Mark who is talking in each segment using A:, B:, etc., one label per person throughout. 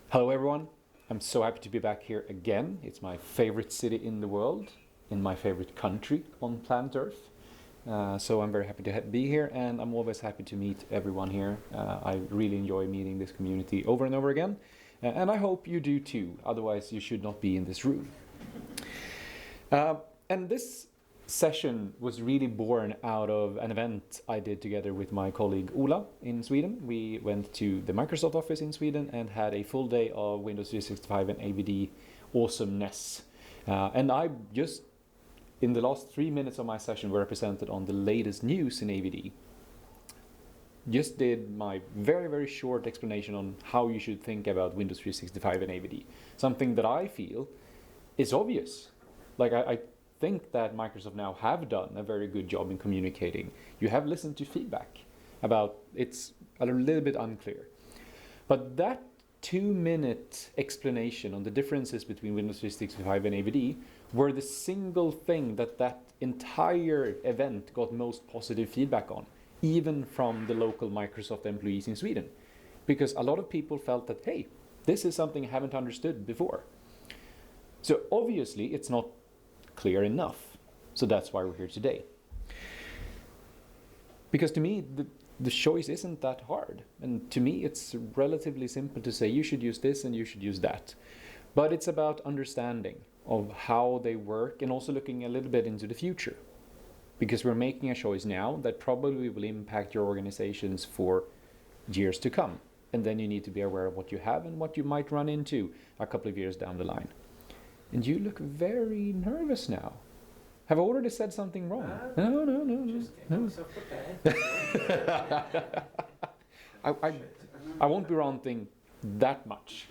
A: Hello everyone, I'm so happy to be back here again. It's my favorite city in the world, in my favorite country on planet Earth. So I'm very happy to be here, and I'm always happy to meet everyone here. I really enjoy meeting this community over and over again, and I hope you do too, otherwise you should not be in this room. And this session was really born out of an event I did together with my colleague Ola in Sweden. We went to the Microsoft office in Sweden and had a full day of Windows 365 and AVD awesomeness. And I just, in the last 3 minutes of my session, were represented on the latest news in AVD. Just did my very, very short explanation on how you should think about Windows 365 and AVD. Something that I feel is obvious. Like I think that Microsoft now have done a very good job in communicating. You have listened to feedback about it's a little bit unclear. But that 2-minute explanation on the differences between Windows 365 and AVD were the single thing that entire event got most positive feedback on, even from the local Microsoft employees in Sweden. Because a lot of people felt that, hey, this is something I haven't understood before. So obviously it's not clear enough. So that's why we're here today. Because to me, the choice isn't that hard. And to me, it's relatively simple to say you should use this and you should use that. But it's about understanding of how they work and also looking a little bit into the future. Because we're making a choice now that probably will impact your organizations for years to come. And then you need to be aware of what you have and what you might run into a couple of years down the line. And you look very nervous now. Have I already said something wrong? No.
B: Just get myself prepared.
A: I won't be ranting that much.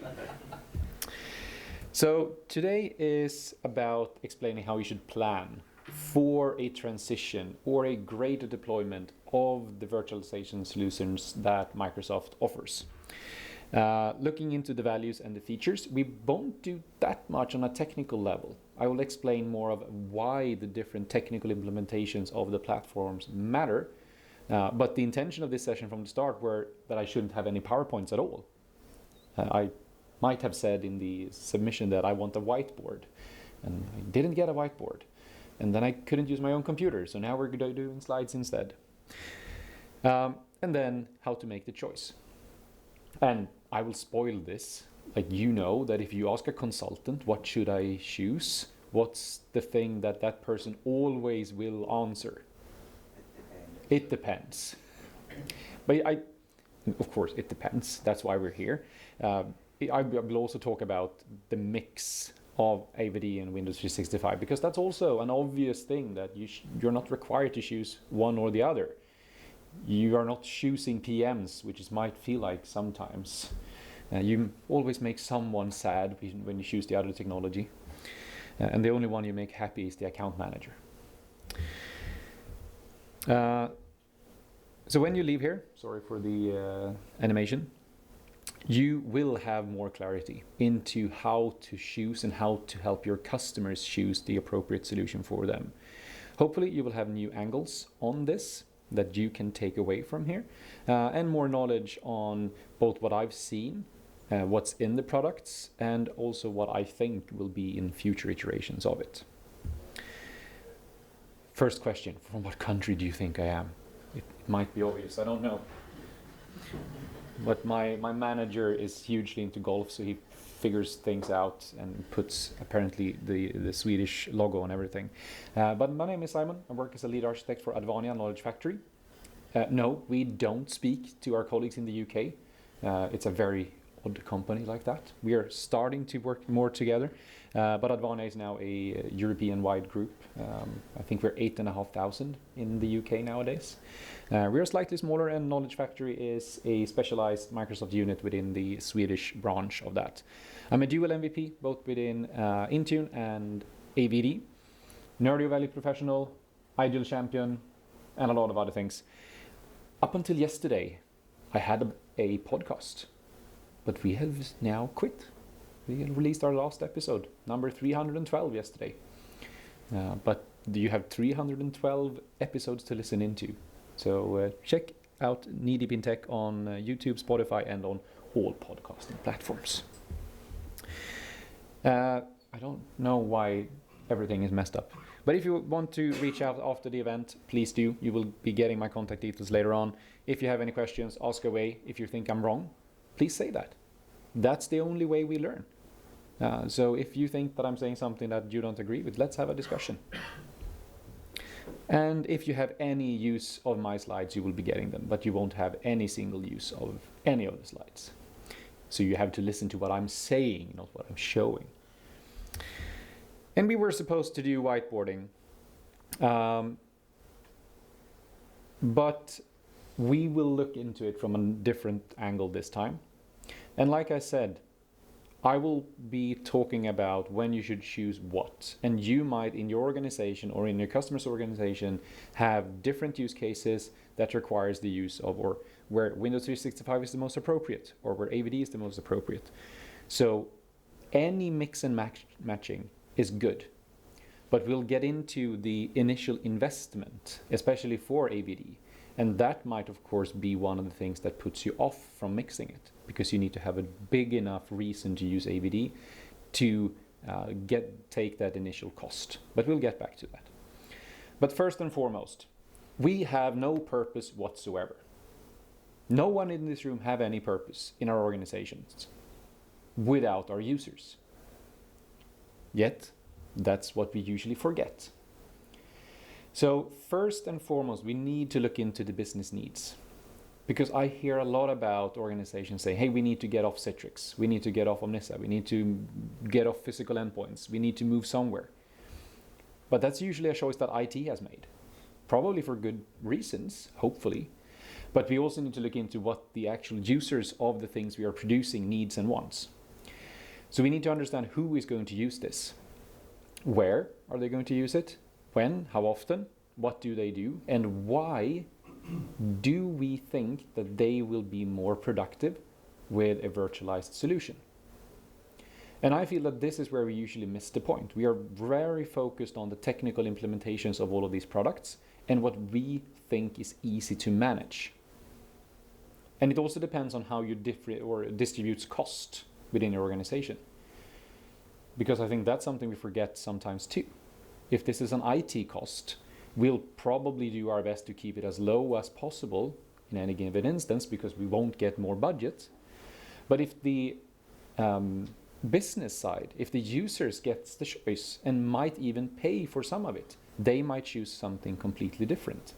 A: So today is about explaining how you should plan for a transition or a greater deployment of the virtualization solutions that Microsoft offers. Looking into the values and the features, we won't do that much on a technical level. I will explain more of why the different technical implementations of the platforms matter. But the intention of this session from the start were that I shouldn't have any PowerPoints at all. I might have said in the submission that I want a whiteboard, and I didn't get a whiteboard. And then I couldn't use my own computer, so now we're doing slides instead. And then how to make the choice. And I will spoil this, like you know that if you ask a consultant, what should I choose? What's the thing that that person always will answer? It depends. But of course, it depends. That's why we're here. I will also talk about the mix of AVD and Windows 365, because that's also an obvious thing that you're not required to choose one or the other. You are not choosing PMs, which might feel like sometimes. You always make someone sad when you choose the other technology. And the only one you make happy is the account manager. So when you leave here, sorry for the animation, you will have more clarity into how to choose and how to help your customers choose the appropriate solution for them. Hopefully you will have new angles on this that you can take away from here, and more knowledge on both what I've seen, what's in the products, and also what I think will be in future iterations of it. First question, from what country do you think I am? It might be obvious, I don't know. But my manager is hugely into golf, so he figures things out and puts apparently the Swedish logo on everything. But my name is Simon. I work as a lead architect for Advania Knowledge Factory. No, we don't speak to our colleagues in the UK. It's a very odd company like that. We are starting to work more together, but Advania is now a European-wide group. I think we're 8,500 in the UK nowadays. We're slightly smaller, and Knowledge Factory is a specialized Microsoft unit within the Swedish branch of that. I'm a dual MVP, both within Intune and AVD, Nerdio Valley Professional, Ideal Champion, and a lot of other things. Up until yesterday, I had a podcast, but we have now quit. We released our last episode, number 312 yesterday. But you have 312 episodes to listen into. So check out Knee Deep in Tech on YouTube, Spotify, and on all podcasting platforms. I don't know why everything is messed up. But if you want to reach out after the event, please do. You will be getting my contact details later on. If you have any questions, ask away. If you think I'm wrong, please say that. That's the only way we learn. So if you think that I'm saying something that you don't agree with, let's have a discussion. And if you have any use of my slides, you will be getting them, but you won't have any single use of any of the slides. So you have to listen to what I'm saying, not what I'm showing. And we were supposed to do whiteboarding, but we will look into it from a different angle this time. And like I said, I will be talking about when you should choose what. And you might, in your organization or in your customer's organization, have different use cases that requires the use of, or where Windows 365 is the most appropriate, or where AVD is the most appropriate. So any mix and matching is good. But we'll get into the initial investment, especially for AVD. And that might, of course, be one of the things that puts you off from mixing it, because you need to have a big enough reason to use AVD to take that initial cost. But we'll get back to that. But first and foremost, we have no purpose whatsoever. No one in this room have any purpose in our organizations without our users. Yet, that's what we usually forget. So first and foremost, we need to look into the business needs. Because I hear a lot about organizations saying, hey, we need to get off Citrix, we need to get off Omnissa, we need to get off physical endpoints, we need to move somewhere. But that's usually a choice that IT has made. Probably for good reasons, hopefully. But we also need to look into what the actual users of the things we are producing needs and wants. So we need to understand who is going to use this. Where are they going to use it? When? How often? What do they do? And why do we think that they will be more productive with a virtualized solution? And I feel that this is where we usually miss the point. We are very focused on the technical implementations of all of these products and what we think is easy to manage. And it also depends on how you distribute cost within your organization. Because I think that's something we forget sometimes too. If this is an IT cost, we'll probably do our best to keep it as low as possible in any given instance, because we won't get more budget. But if the business side, if the users gets the choice and might even pay for some of it, they might choose something completely different.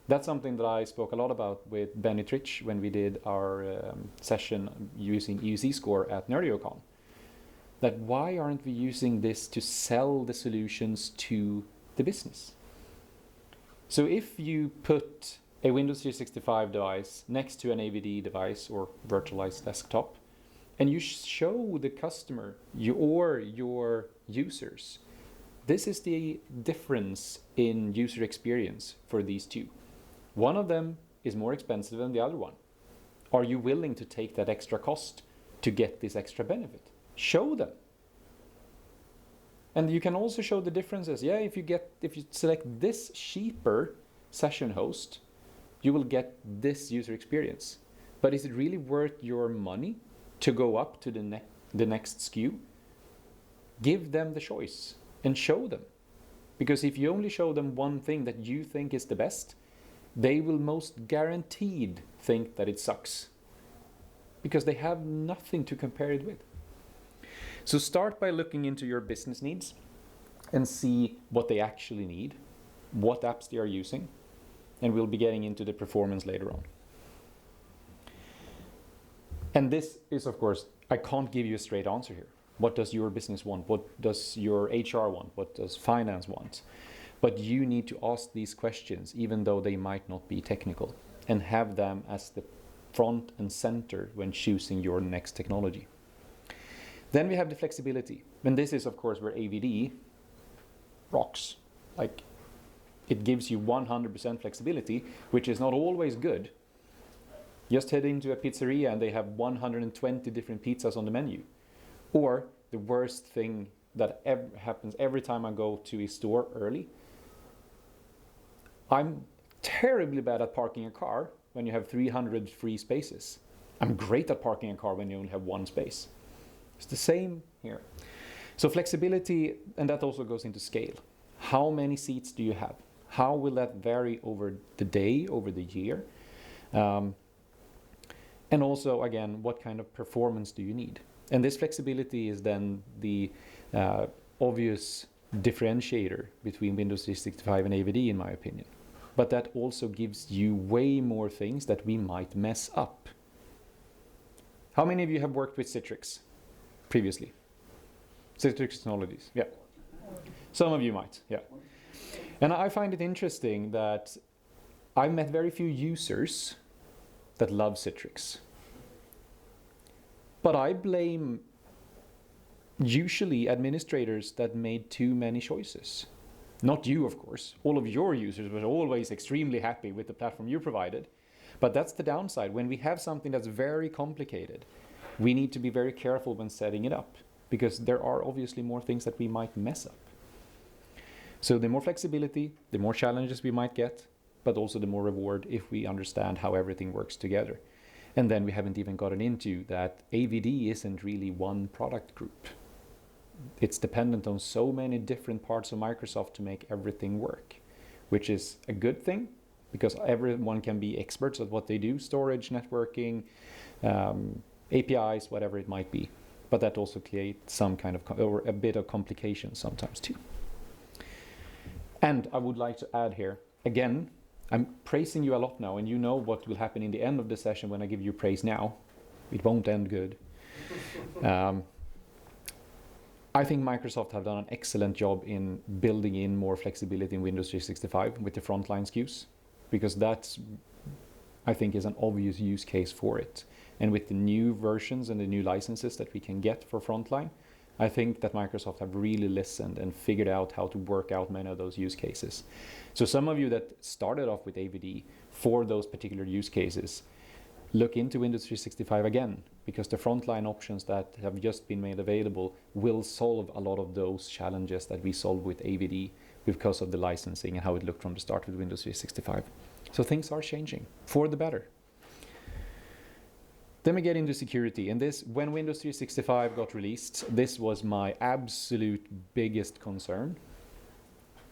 A: That's something that I spoke a lot about with Benny Trich when we did our session using EUC score at NerdioCon. That why aren't we using this to sell the solutions to the business? So if you put a Windows 365 device next to an AVD device or virtualized desktop, and you show the customer or your users, this is the difference in user experience for these two. One of them is more expensive than the other one. Are you willing to take that extra cost to get this extra benefit? Show them. And you can also show the differences. Yeah, if you select this cheaper session host, you will get this user experience. But is it really worth your money to go up to the next SKU? Give them the choice and show them. Because if you only show them one thing that you think is the best, they will most guaranteed think that it sucks. Because they have nothing to compare it with. So start by looking into your business needs and see what they actually need, what apps they are using, and we'll be getting into the performance later on. And this is, of course, I can't give you a straight answer here. What does your business want? What does your HR want? What does finance want? But you need to ask these questions, even though they might not be technical, and have them as the front and center when choosing your next technology. Then we have the flexibility. And this is, of course, where AVD rocks. Like, it gives you 100% flexibility, which is not always good. Just head into a pizzeria and they have 120 different pizzas on the menu. Or the worst thing that happens every time I go to a store early, I'm terribly bad at parking a car when you have 300 free spaces. I'm great at parking a car when you only have one space. It's the same here. So flexibility, and that also goes into scale. How many seats do you have? How will that vary over the day, over the year? And also, again, what kind of performance do you need? And this flexibility is then the obvious differentiator between Windows 365 and AVD, in my opinion. But that also gives you way more things that we might mess up. How many of you have worked with Citrix previously? Citrix Technologies, yeah. Some of you might, yeah. And I find it interesting that I've met very few users that love Citrix. But I blame usually administrators that made too many choices. Not you, of course. All of your users were always extremely happy with the platform you provided. But that's the downside. When we have something that's very complicated, we need to be very careful when setting it up, because there are obviously more things that we might mess up. So the more flexibility, the more challenges we might get, but also the more reward if we understand how everything works together. And then we haven't even gotten into that AVD isn't really one product group. It's dependent on so many different parts of Microsoft to make everything work, which is a good thing because everyone can be experts at what they do, storage, networking, APIs, whatever it might be. But that also creates some kind of, or a bit of complications sometimes too. And I would like to add here, again, I'm praising you a lot now, and you know what will happen in the end of the session when I give you praise now. It won't end good. I think Microsoft have done an excellent job in building in more flexibility in Windows 365 with the frontline SKUs, because that's, I think, is an obvious use case for it. And with the new versions and the new licenses that we can get for frontline, I think that Microsoft have really listened and figured out how to work out many of those use cases. So some of you that started off with AVD for those particular use cases, look into Windows 365 again, because the frontline options that have just been made available will solve a lot of those challenges that we solved with AVD because of the licensing and how it looked from the start with Windows 365. So things are changing for the better. Then we get into security, and this, when Windows 365 got released, this was my absolute biggest concern.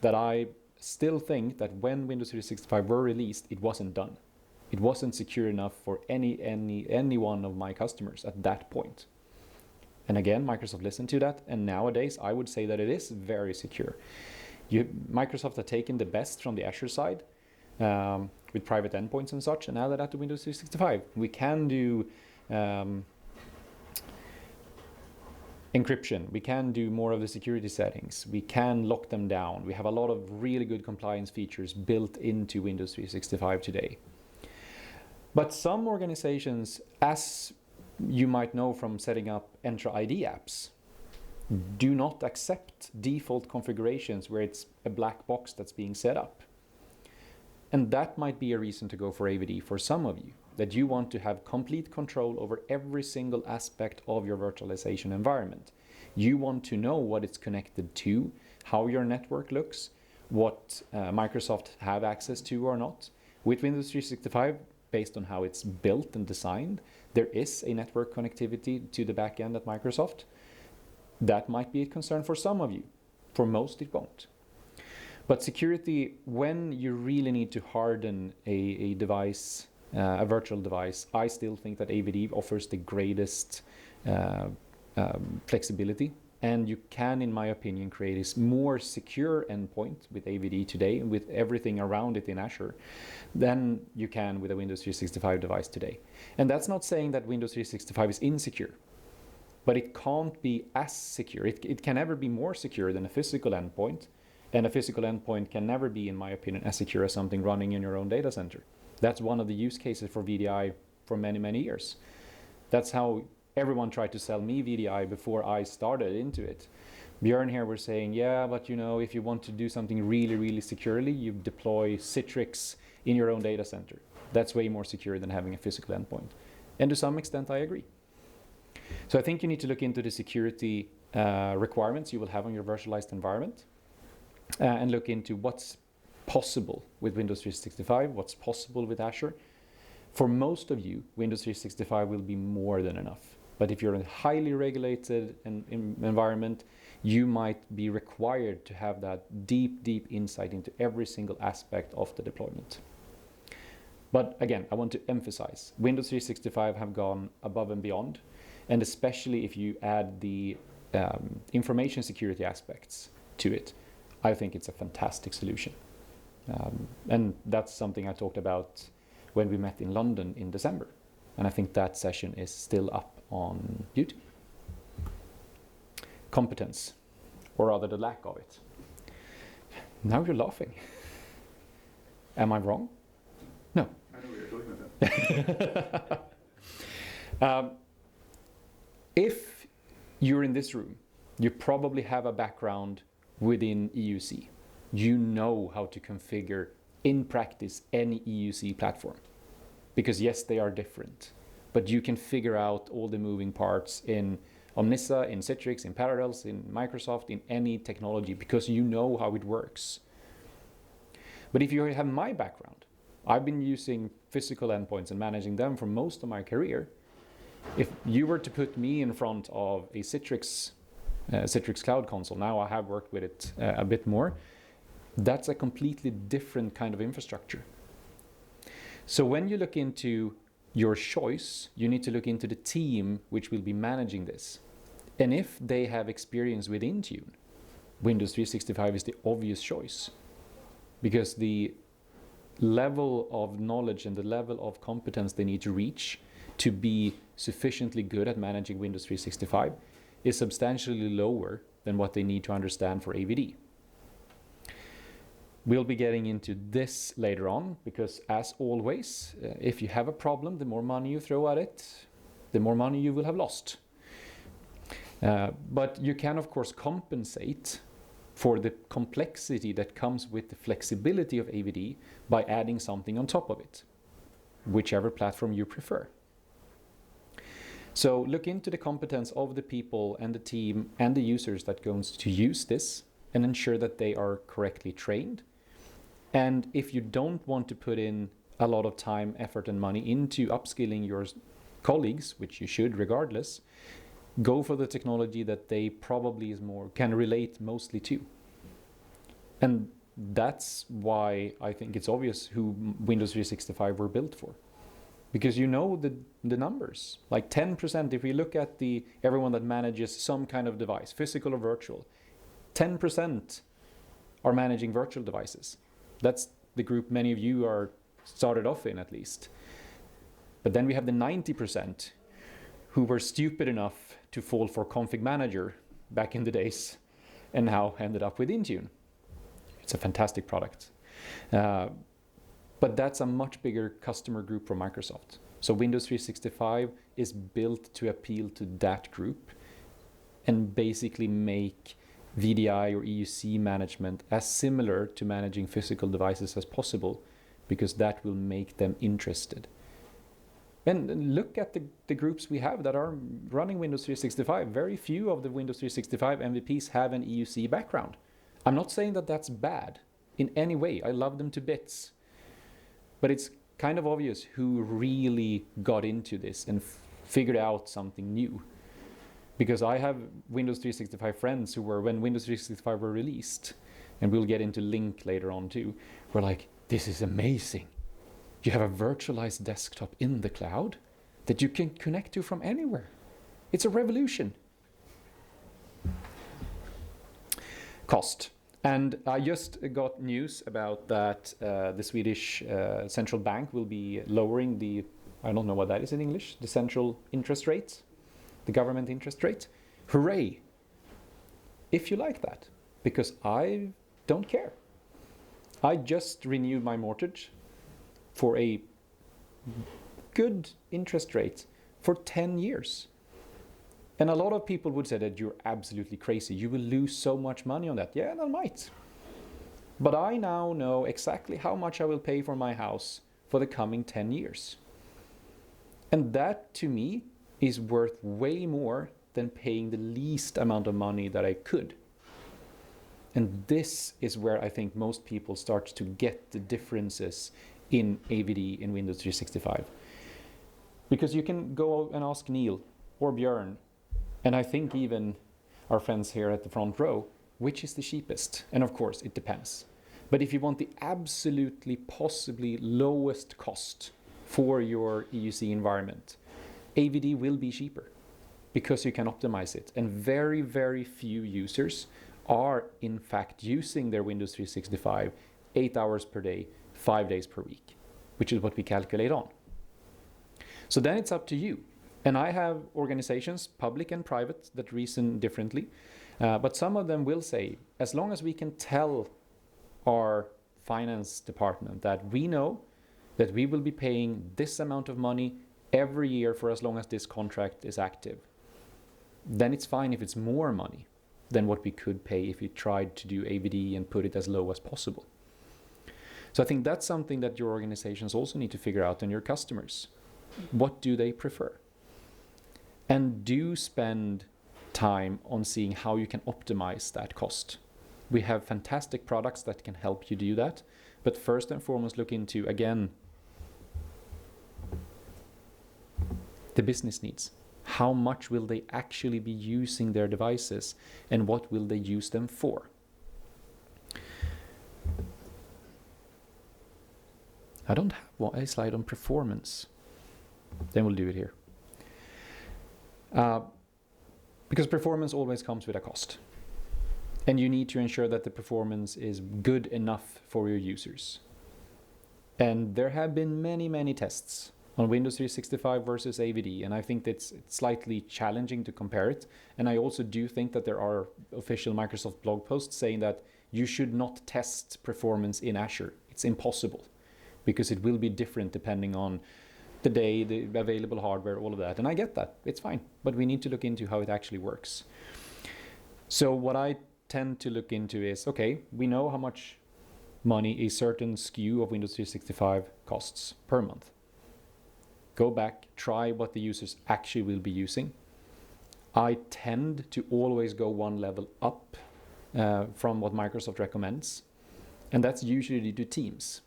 A: That I still think that when Windows 365 were released, it wasn't done. It wasn't secure enough for any one of my customers at that point. And again, Microsoft listened to that, and nowadays I would say that it is very secure. Microsoft have taken the best from the Azure side, with private endpoints and such, and added that to Windows 365. We can do encryption, we can do more of the security settings, we can lock them down. We have a lot of really good compliance features built into Windows 365 today. But some organizations, as you might know from setting up Entra ID apps, do not accept default configurations where it's a black box that's being set up. And that might be a reason to go for AVD for some of you, that you want to have complete control over every single aspect of your virtualization environment. You want to know what it's connected to, how your network looks, what Microsoft have access to or not. With Windows 365, based on how it's built and designed, there is a network connectivity to the back end at Microsoft. That might be a concern for some of you. For most, it won't. But security, when you really need to harden a device, a virtual device, I still think that AVD offers the greatest flexibility. And you can, in my opinion, create a more secure endpoint with AVD today, with everything around it in Azure, than you can with a Windows 365 device today. And that's not saying that Windows 365 is insecure, but it can't be as secure. It can never be more secure than a physical endpoint. And a physical endpoint can never be, in my opinion, as secure as something running in your own data center. That's one of the use cases for VDI for many, many years. That's how everyone tried to sell me VDI before I started into it. Björn here was saying, yeah, but you know, if you want to do something really, really securely, you deploy Citrix in your own data center. That's way more secure than having a physical endpoint. And to some extent, I agree. So I think you need to look into the security requirements you will have on your virtualized environment. And look into what's possible with Windows 365, what's possible with Azure. For most of you, Windows 365 will be more than enough. But if you're in a highly regulated environment, you might be required to have that deep insight into every single aspect of the deployment. But again, I want to emphasize, Windows 365 have gone above and beyond, and especially if you add the information security aspects to it, I think it's a fantastic solution. And that's something I talked about when we met in London in December. And I think that session is still up on YouTube. Competence, or rather the lack of it. Now you're laughing. Am I wrong? No.
B: I know what you're talking about.
A: If you're in this room, you probably have a background within EUC. You know how to configure in practice any EUC platform. Because yes, they are different, but you can figure out all the moving parts in Omnissa, in Citrix, in Parallels, in Microsoft, in any technology, because you know how it works. But if you have my background, I've been using physical endpoints and managing them for most of my career. If you were to put me in front of a Citrix Cloud Console, now I have worked with it a bit more, that's a completely different kind of infrastructure. So when you look into your choice, you need to look into the team which will be managing this. And if they have experience with Intune, Windows 365 is the obvious choice, because the level of knowledge and the level of competence they need to reach to be sufficiently good at managing Windows 365 is substantially lower than what they need to understand for AVD. We'll be getting into this later on, because as always, if you have a problem, the more money you throw at it, the more money you will have lost. But you can of course compensate for the complexity that comes with the flexibility of AVD by adding something on top of it, whichever platform you prefer. So look into the competence of the people and the team and the users that goes to use this, and ensure that they are correctly trained. And if you don't want to put in a lot of time, effort and money into upskilling your colleagues, which you should regardless, go for the technology that they probably can relate mostly to. And that's why I think it's obvious who Windows 365 were built for. Because you know the numbers, like 10%, if we look at everyone that manages some kind of device, physical or virtual, 10% are managing virtual devices. That's the group many of you are started off in, at least. But then we have the 90% who were stupid enough to fall for Config Manager back in the days and now ended up with Intune. It's a fantastic product. But that's a much bigger customer group for Microsoft. So Windows 365 is built to appeal to that group and basically make VDI or EUC management as similar to managing physical devices as possible, because that will make them interested. And look at the groups we have that are running Windows 365. Very few of the Windows 365 MVPs have an EUC background. I'm not saying that that's bad in any way. I love them to bits. But it's kind of obvious who really got into this and figured out something new. Because I have Windows 365 friends who were, when Windows 365 were released, and we'll get into Link later on too, were like, this is amazing. You have a virtualized desktop in the cloud that you can connect to from anywhere. It's a revolution. Cost. And I just got news about that the Swedish central bank will be lowering the, I don't know what that is in English, the central interest rate, the government interest rate. Hooray! If you like that, because I don't care. I just renewed my mortgage for a good interest rate for 10 years. And a lot of people would say that you're absolutely crazy. You will lose so much money on that. Yeah, and I might. But I now know exactly how much I will pay for my house for the coming 10 years. And that, to me, is worth way more than paying the least amount of money that I could. And this is where I think most people start to get the differences in AVD in Windows 365. Because you can go and ask Neil or Björn, and I think even our friends here at the front row, which is the cheapest? And of course, it depends. But if you want the absolutely possibly lowest cost for your EUC environment, AVD will be cheaper because you can optimize it. And very, very few users are in fact using their Windows 365 8 hours per day, 5 days per week, which is what we calculate on. So then it's up to you. And I have organizations, public and private, that reason differently. But some of them will say, as long as we can tell our finance department that we know that we will be paying this amount of money every year for as long as this contract is active, then it's fine if it's more money than what we could pay if we tried to do AVD and put it as low as possible. So I think that's something that your organizations also need to figure out, and your customers. What do they prefer? And do spend time on seeing how you can optimize that cost. We have fantastic products that can help you do that. But first and foremost, look into, again, the business needs. How much will they actually be using their devices, and what will they use them for? I don't have a slide on performance. Then we'll do it here. Because performance always comes with a cost. And you need to ensure that the performance is good enough for your users. And there have been many, many tests on Windows 365 versus AVD, and I think it's slightly challenging to compare it. And I also do think that there are official Microsoft blog posts saying that you should not test performance in Azure. It's impossible, because it will be different depending on the day, the available hardware, all of that. And I get that, it's fine, but we need to look into how it actually works. So what I tend to look into is, okay, we know how much money a certain SKU of Windows 365 costs per month. Go back, try what the users actually will be using. I tend to always go one level up from what Microsoft recommends, and that's usually due to Teams.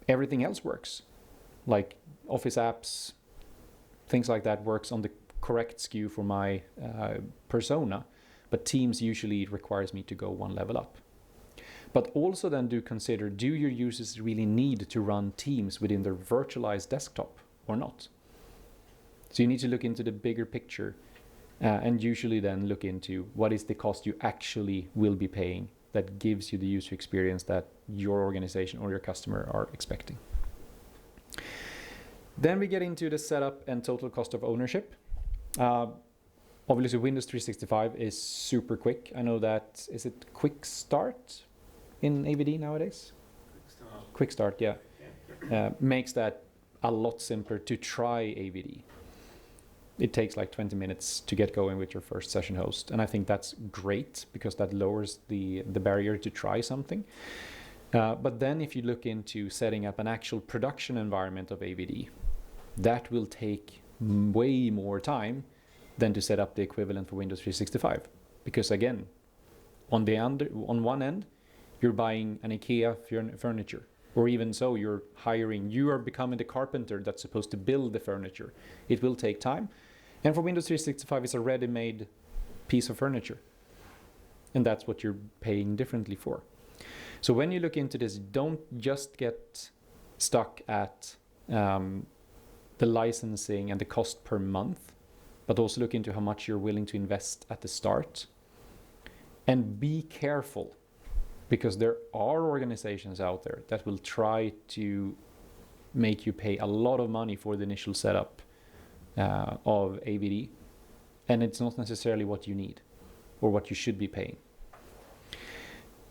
A: Everything else works, like Office apps, things like that works on the correct SKU for my persona, but Teams usually requires me to go one level up. But also then do consider, do your users really need to run Teams within their virtualized desktop or not? So you need to look into the bigger picture and usually then look into what is the cost you actually will be paying that gives you the user experience that your organization or your customer are expecting. Then we get into the setup and total cost of ownership. Obviously Windows 365 is super quick. I know that, is it Quick Start in AVD nowadays? Quick Start, yeah. Makes that a lot simpler to try AVD. It takes like 20 minutes to get going with your first session host. And I think that's great because that lowers the barrier to try something. But then if you look into setting up an actual production environment of AVD, that will take way more time than to set up the equivalent for Windows 365. Because again, on one end, you're buying an IKEA furniture, or even so, you are becoming the carpenter that's supposed to build the furniture. It will take time. And for Windows 365, it's a ready-made piece of furniture. And that's what you're paying differently for. So when you look into this, don't just get stuck at the licensing and the cost per month, but also look into how much you're willing to invest at the start. And be careful, because there are organizations out there that will try to make you pay a lot of money for the initial setup of AVD, and it's not necessarily what you need or what you should be paying.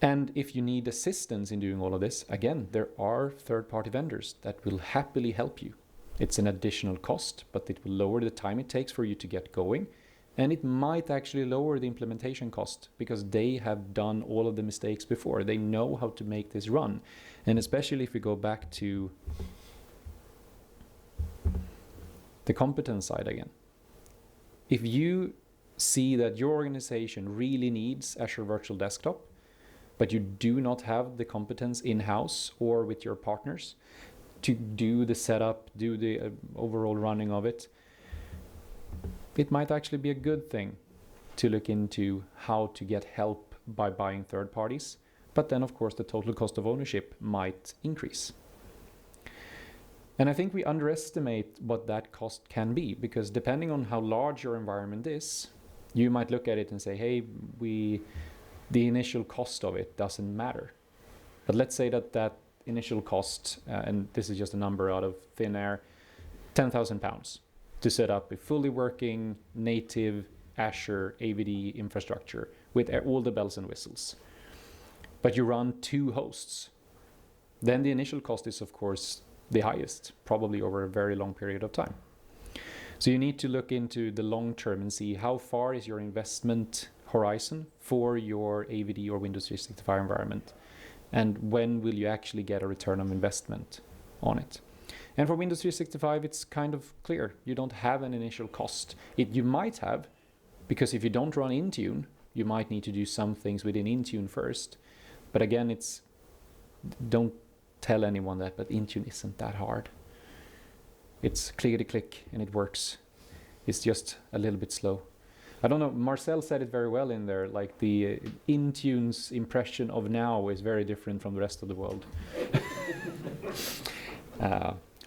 A: And if you need assistance in doing all of this, again, there are third-party vendors that will happily help you. It's an additional cost, but it will lower the time it takes for you to get going. And it might actually lower the implementation cost because they have done all of the mistakes before. They know how to make this run. And especially if we go back to the competence side again. If you see that your organization really needs Azure Virtual Desktop, but you do not have the competence in-house or with your partners to do the setup, do the overall running of it, it might actually be a good thing to look into how to get help by buying third parties. But then, of course, the total cost of ownership might increase. And I think we underestimate what that cost can be, because depending on how large your environment is, you might look at it and say, hey, the initial cost of it doesn't matter. But let's say that initial cost, and this is just a number out of thin air, £10,000 to set up a fully working native Azure AVD infrastructure with all the bells and whistles. But you run 2 hosts. Then the initial cost is, of course, the highest, probably over a very long period of time. So you need to look into the long term and see how far is your investment horizon for your AVD or Windows 365 environment, and when will you actually get a return on investment on it. And for Windows 365, it's kind of clear. You don't have an initial cost. You might have, because if you don't run Intune, you might need to do some things within Intune first. But again, don't tell anyone that, but Intune isn't that hard. It's clickety-click and it works. It's just a little bit slow. I don't know, Marcel said it very well in there, like the Intune's impression of now is very different from the rest of the world.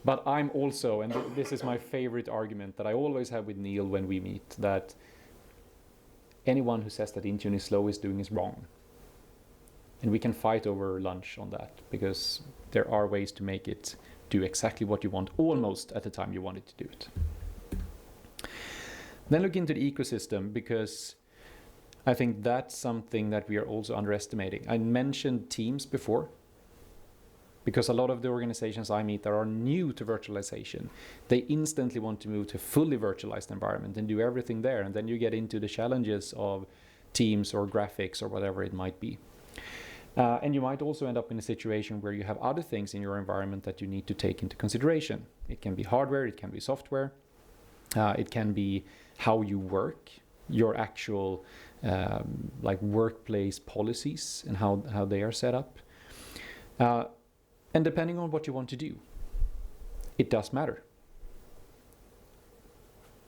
A: But I'm also, and this is my favorite argument that I always have with Neil when we meet, that anyone who says that Intune is slow is doing is wrong. And we can fight over lunch on that, because there are ways to make it do exactly what you want, almost at the time you want it to do it. Then look into the ecosystem, because I think that's something that we are also underestimating. I mentioned Teams before, because a lot of the organizations I meet that are new to virtualization, they instantly want to move to a fully virtualized environment and do everything there. And then you get into the challenges of Teams or graphics or whatever it might be. And you might also end up in a situation where you have other things in your environment that you need to take into consideration. It can be hardware, it can be software, it can be how you work, your actual like workplace policies and how they are set up. And depending on what you want to do, it does matter.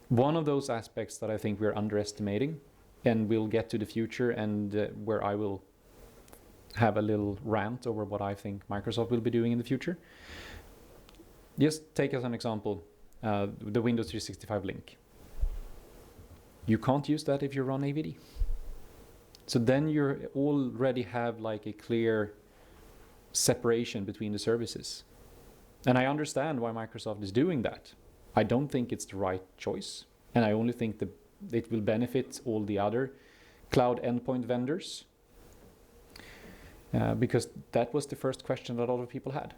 A: One of those aspects that I think we're underestimating, and we'll get to the future, and where I will have a little rant over what I think Microsoft will be doing in the future. Just take as an example the Windows 365 link. You can't use that if you run AVD. So then you already have like a clear separation between the services. And I understand why Microsoft is doing that. I don't think it's the right choice. And I only think that it will benefit all the other cloud endpoint vendors. Because that was the first question that a lot of people had.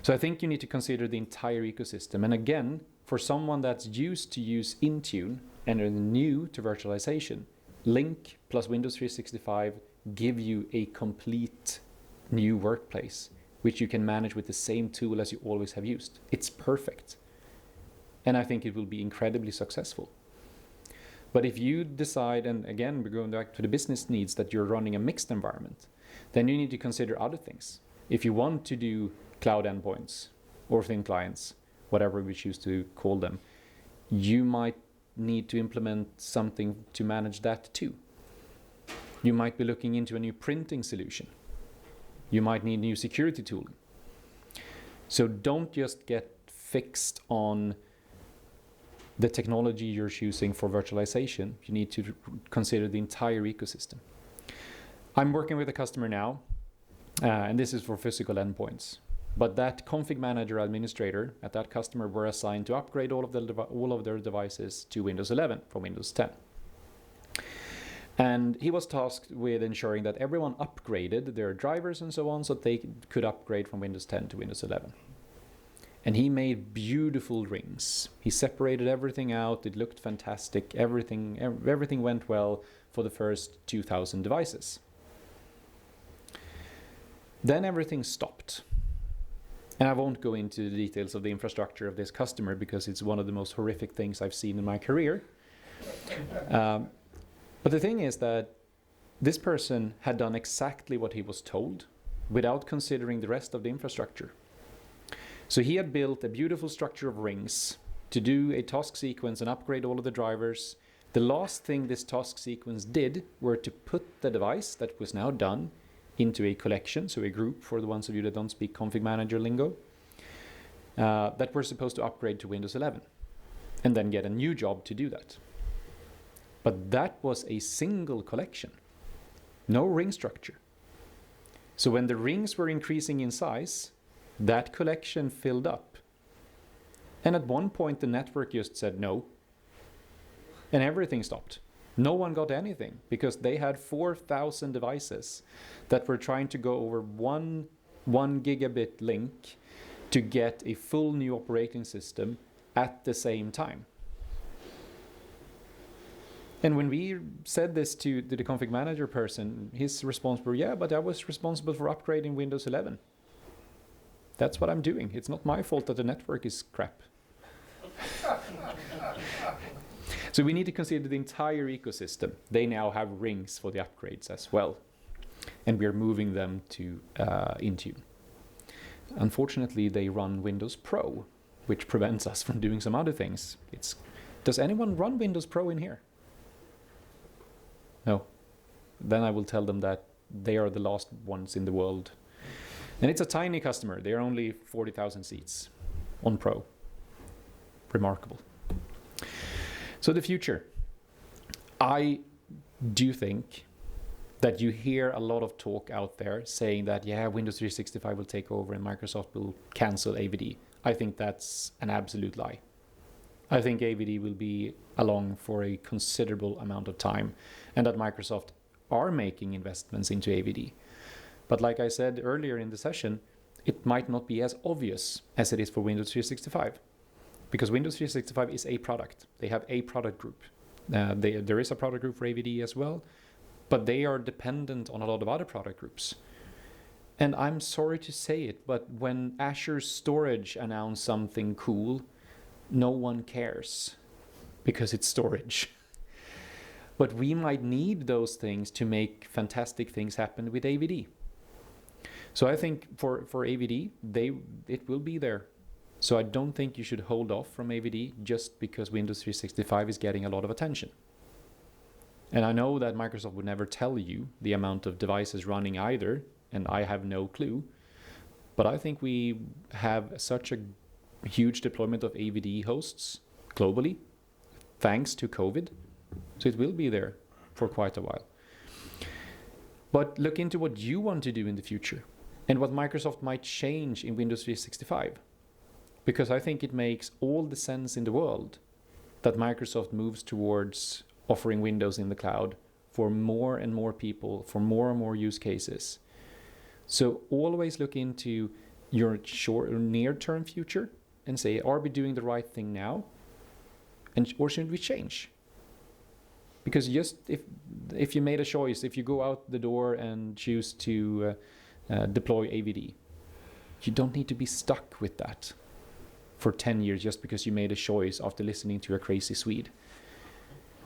A: So I think you need to consider the entire ecosystem. And again, for someone that's used to use Intune and are new to virtualization, Link plus Windows 365 give you a complete new workplace, which you can manage with the same tool as you always have used. It's perfect. And I think it will be incredibly successful. But if you decide, and again, we're going back to the business needs, that you're running a mixed environment, then you need to consider other things. If you want to do cloud endpoints or thin clients, whatever we choose to call them, you might need to implement something to manage that too. You might be looking into a new printing solution. You might need new security tooling. So don't just get fixed on the technology you're choosing for virtualization. You need to consider the entire ecosystem. I'm working with a customer now, and this is for physical endpoints. But that config manager administrator at that customer were assigned to upgrade all of their devices to Windows 11 from Windows 10. And he was tasked with ensuring that everyone upgraded their drivers and so on, so they could upgrade from Windows 10 to Windows 11. And he made beautiful rings. He separated everything out. It looked fantastic. Everything went well for the first 2,000 devices. Then everything stopped. And I won't go into the details of the infrastructure of this customer because it's one of the most horrific things I've seen in my career. But the thing is that this person had done exactly what he was told without considering the rest of the infrastructure. So he had built a beautiful structure of rings to do a task sequence and upgrade all of the drivers, The last thing this task sequence did were to put the device that was now done into a collection, so a group for the ones of you that don't speak config manager lingo, that were supposed to upgrade to Windows 11 and then get a new job to do that. But that was a single collection, no ring structure. So when the rings were increasing in size, that collection filled up. And at one point the network just said no, and everything stopped. No one got anything because they had 4,000 devices that were trying to go over one gigabit link to get a full new operating system at the same time. And when we said this to the config manager person, his response were, yeah, but I was responsible for upgrading Windows 11. That's what I'm doing. It's not my fault that the network is crap. So we need to consider the entire ecosystem. They now have rings for the upgrades as well. And we're moving them to Intune. Unfortunately, they run Windows Pro, which prevents us from doing some other things. Does anyone run Windows Pro in here? No. Then I will tell them that they are the last ones in the world. And it's a tiny customer. They are only 40,000 seats on Pro. Remarkable. So the future. I do think that you hear a lot of talk out there saying that, yeah, Windows 365 will take over and Microsoft will cancel AVD. I think that's an absolute lie. I think AVD will be along for a considerable amount of time, and that Microsoft are making investments into AVD. But like I said earlier in the session, it might not be as obvious as it is for Windows 365. Because Windows 365 is a product. They have a product group. There is a product group for AVD as well, but they are dependent on a lot of other product groups. And I'm sorry to say it, but when Azure Storage announced something cool, no one cares because it's storage. But we might need those things to make fantastic things happen with AVD. So I think for AVD, it will be there. So I don't think you should hold off from AVD just because Windows 365 is getting a lot of attention. And I know that Microsoft would never tell you the amount of devices running either, and I have no clue. But I think we have such a huge deployment of AVD hosts globally, thanks to COVID. So it will be there for quite a while. But look into what you want to do in the future and what Microsoft might change in Windows 365. Because I think it makes all the sense in the world that Microsoft moves towards offering Windows in the cloud for more and more people, for more and more use cases. So always look into your short or near-term future and say, are we doing the right thing now? Or should we change? Because just if you made a choice, if you go out the door and choose to deploy AVD, you don't need to be stuck with that for 10 years just because you made a choice after listening to a crazy Swede.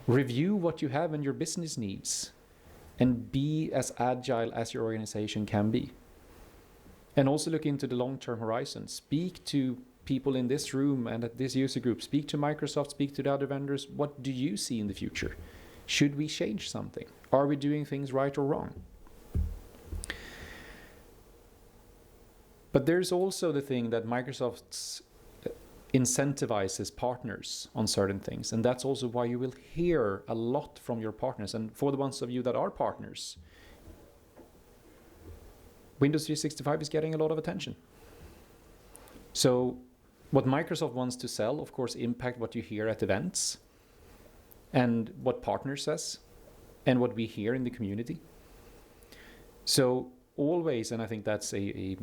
A: Review what you have and your business needs and be as agile as your organization can be. And also look into the long-term horizon. Speak to people in this room and at this user group. Speak to Microsoft, speak to the other vendors. What do you see in the future? Should we change something? Are we doing things right or wrong? But there's also the thing that Microsoft's incentivizes partners on certain things. And that's also why you will hear a lot from your partners. And for the ones of you that are partners, Windows 365 is getting a lot of attention. So what Microsoft wants to sell, of course, impact what you hear at events and what partners says and what we hear in the community. So always, and I think that's a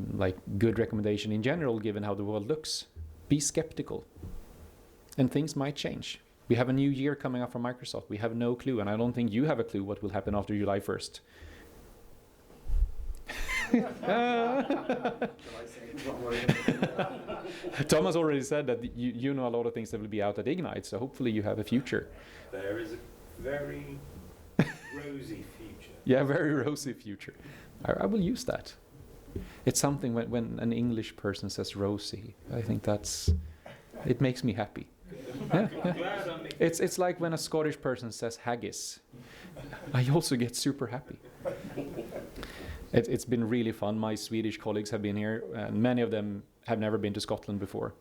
A: good recommendation in general, given how the world looks, be skeptical, and things might change. We have a new year coming up from Microsoft. We have no clue, and I don't think you have a clue what will happen after July 1st. Thomas already said that you know a lot of things that will be out at Ignite, so hopefully you have a future.
C: There is a very rosy future.
A: Yeah, very rosy future. I will use that. It's something when an English person says rosy, I think it makes me happy. Yeah.
C: Glad I make
A: It's like when a Scottish person says haggis. I also get super happy. It's been really fun. My Swedish colleagues have been here, and many of them have never been to Scotland before.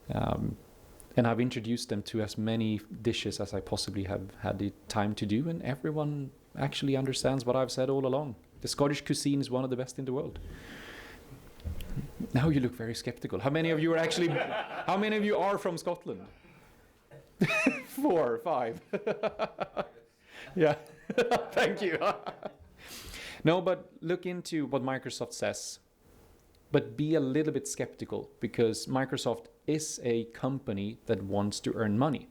A: And I've introduced them to as many dishes as I possibly have had the time to do, and everyone actually understands what I've said all along. The Scottish cuisine is one of the best in the world. Now you look very skeptical. How many of you are from Scotland? 4, 5. Yeah. Thank you. No, but look into what Microsoft says. But be a little bit skeptical, because Microsoft is a company that wants to earn money.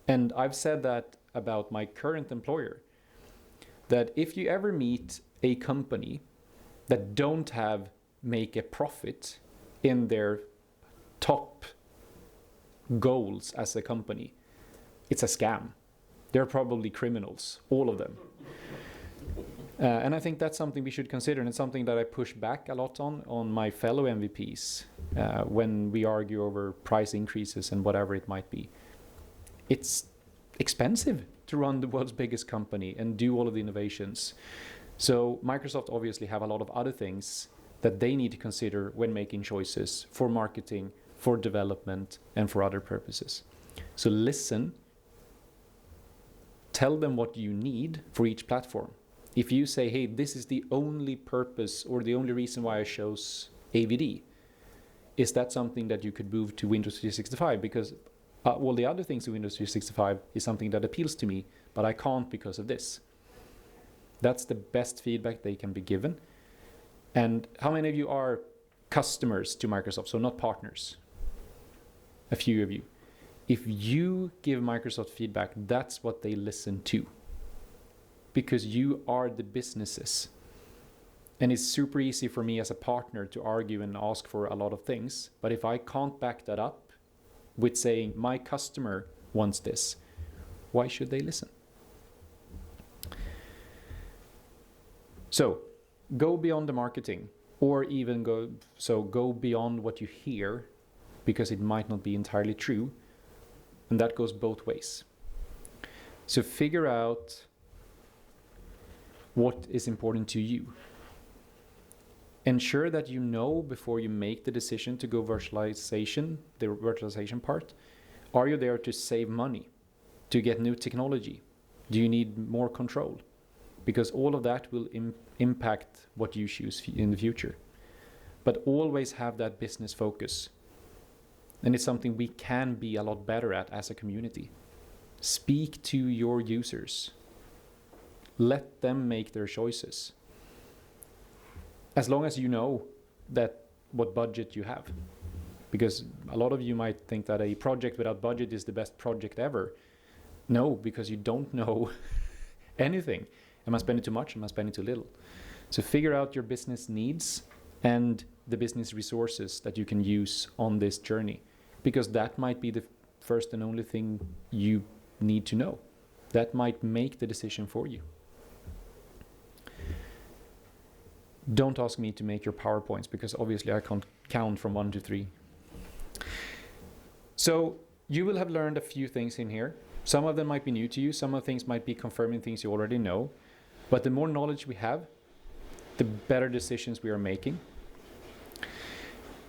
A: And I've said that about my current employer, that if you ever meet a company that don't make a profit in their top goals as a company, it's a scam. They're probably criminals, all of them. And I think that's something we should consider, and it's something that I push back a lot on my fellow MVPs when we argue over price increases and whatever it might be. It's expensive to run the world's biggest company and do all of the innovations. So Microsoft obviously have a lot of other things that they need to consider when making choices for marketing, for development, and for other purposes. So listen, tell them what you need for each platform. If you say, hey, this is the only purpose or the only reason why I chose AVD, is that something that you could move to Windows 365? Because all the other things in Windows 365 is something that appeals to me, but I can't because of this. That's the best feedback they can be given. And how many of you are customers to Microsoft, so not partners? A few of you. If you give Microsoft feedback, that's what they listen to. Because you are the businesses. And it's super easy for me as a partner to argue and ask for a lot of things. But if I can't back that up with saying, my customer wants this, why should they listen? So go beyond the marketing, or even go beyond what you hear, because it might not be entirely true. And that goes both ways. So figure out what is important to you. Ensure that you know before you make the decision to go virtualization, the virtualization part. Are you there to save money, to get new technology? Do you need more control? Because all of that will impact what you choose in the future. But always have that business focus. And it's something we can be a lot better at as a community. Speak to your users. Let them make their choices. As long as you know that what budget you have. Because a lot of you might think that a project without budget is the best project ever. No, because you don't know anything. Am I spending too much? Am I spending too little? So figure out your business needs and the business resources that you can use on this journey. Because that might be the first and only thing you need to know. That might make the decision for you. Don't ask me to make your PowerPoints, because obviously I can't count from 1 to 3. So you will have learned a few things in here. Some of them might be new to you. Some of the things might be confirming things you already know. But the more knowledge we have, the better decisions we are making.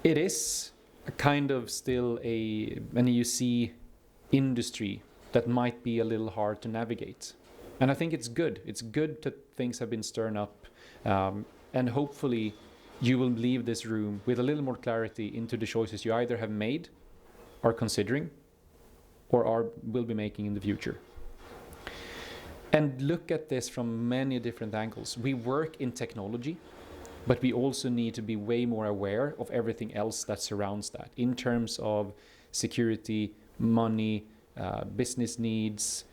A: It is a kind of still an EUC industry that might be a little hard to navigate. And I think it's good. It's good that things have been stirred up. And hopefully you will leave this room with a little more clarity into the choices you either have made, are considering, or will be making in the future. And look at this from many different angles. We work in technology, but we also need to be way more aware of everything else that surrounds that, in terms of security, money, business needs,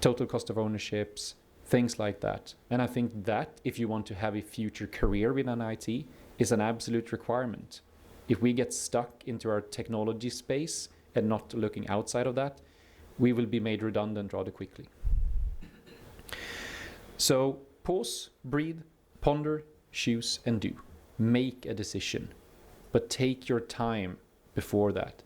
A: total cost of ownerships, things like that. And I think that if you want to have a future career within IT is an absolute requirement. If we get stuck into our technology space and not looking outside of that, we will be made redundant rather quickly. So pause, breathe, ponder, choose, and do. Make a decision, but take your time before that.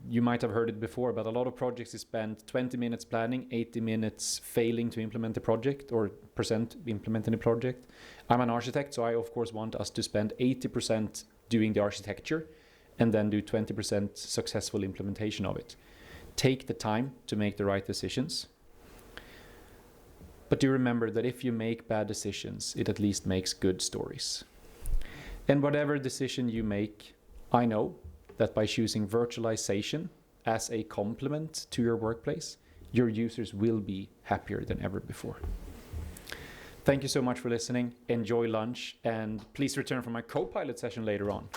A: You might have heard it before, but a lot of projects is spent 20 minutes planning, 80 minutes failing to implement the project or percent implementing the project. I'm an architect, so I of course want us to spend 80% doing the architecture and then do 20% successful implementation of it. Take the time to make the right decisions. But do remember that if you make bad decisions, it at least makes good stories. And whatever decision you make, I know that by choosing virtualization as a complement to your workplace, your users will be happier than ever before. Thank you so much for listening. Enjoy lunch, and please return for my co-pilot session later on.